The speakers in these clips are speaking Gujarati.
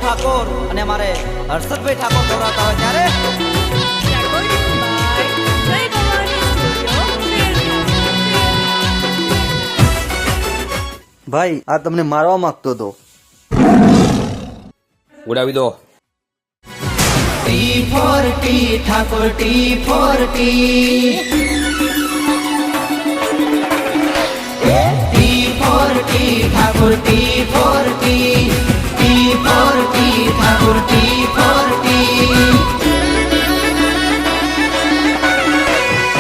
ઠાકોર અને મારે હર્ષદભાઈ ઠાકોર ગૌરાતા હોય ત્યારે ભાઈ આ તમને મારવા માંગતો હતો. ઉડાવી દો. T4T Thakor T4T T4T Thakor T4T T4T Thakor T4T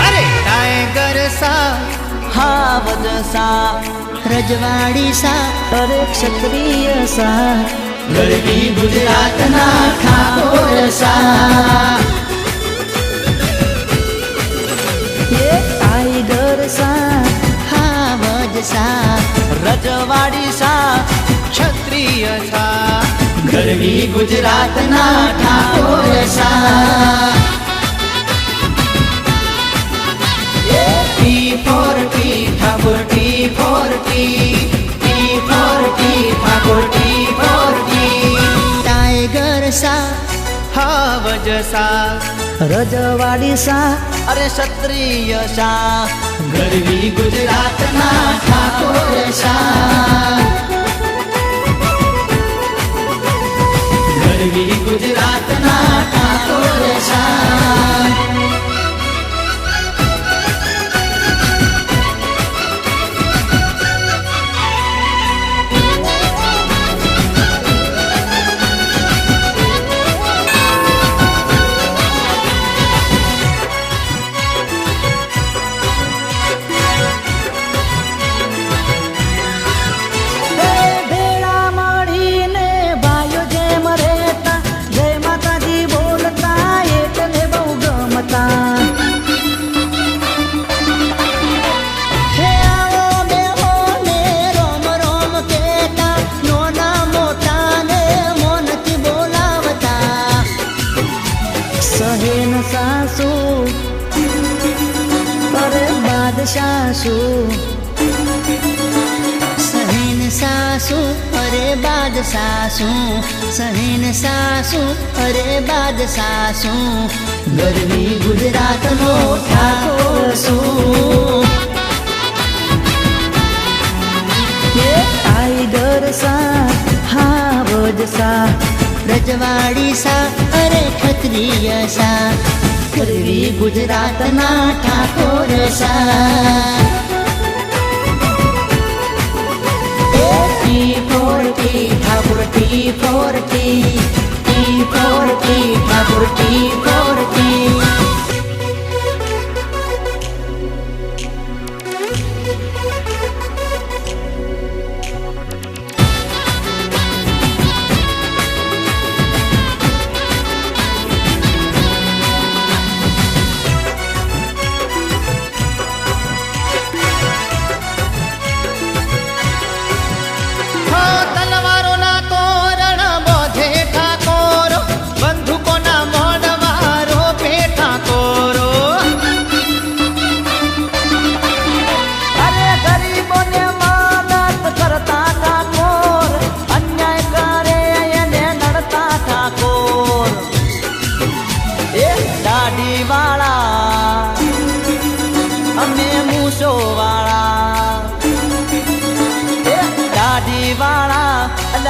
અરે ટાઈગર સા હાવજ સા રજવાડી સા અરે ક્ષત્રિય સા ગરવી ગુજરાતના ઠાકોર સા ટાઈગર સા હાવજ સા રજવાડી સા ક્ષત્રિય સા ગરવી ગુજરાતના ઠાકોર સા T4T Thakor T4T T4T Thakor T4T tiger સા હાવજ સા રજવાડી સા અરે ક્ષત્રિય સા ગરવી ગુજરાતના ઠાકોર સા ગરવી ગુજરાતના ઠાકોર સા सासू सहीन सासू अरे बाद सासू सहीन सासू अरे बाद सासू गरवी गुजरात नो ठाकोर सू टाइगर सा हावज सा रजवाड़ी सा अरे क्षत्रिय सा ગરવી ગુજરાતના ઠાકોર સા T4T Thakor T4T T4T Thakor T4T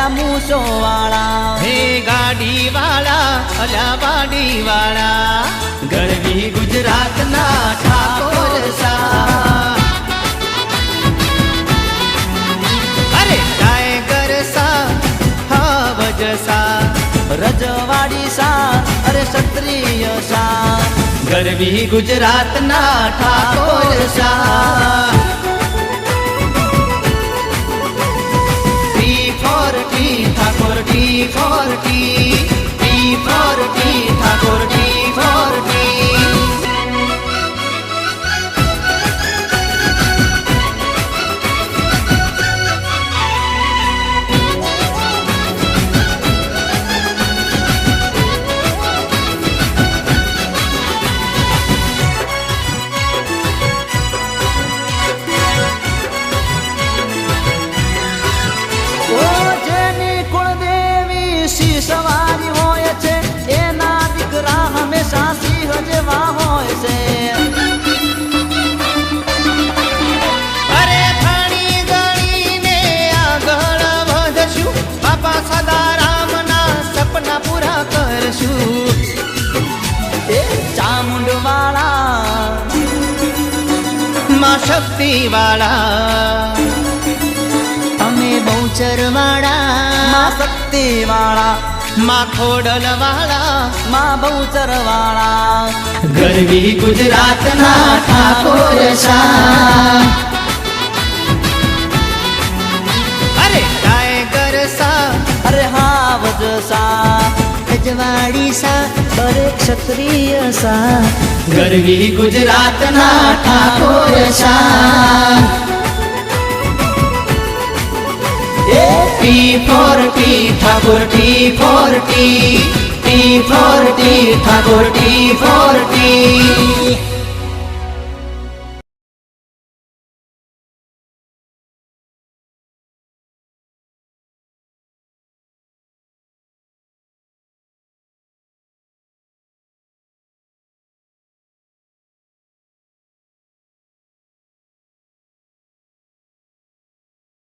मूसो वाला हे गाड़ी वाला अला बाड़ी वाला गरवी गुजरात ना ठाकोर सा अरे टाइगर सा हावज सा रजवाड़ी सा अरे क्षत्रिय सा गरवी गुजरात ना ठाकोर सा Thakor T4T T4T Thakor T4T શક્તિ વાળા અમે બહુચર વાળા માં શક્તિ વાળા માં ખોડલ વાળા માં બહુચર વાળા ગરવી ગુજરાતના ઠાકોર સા અરે ટાઈગર સા અરે હા વજસા રજવાડી સા અરે ક્ષત્રિય સા ગરવી ગુજરાતના ઠાકોર સા T for T Thakor T for T Thakor T for T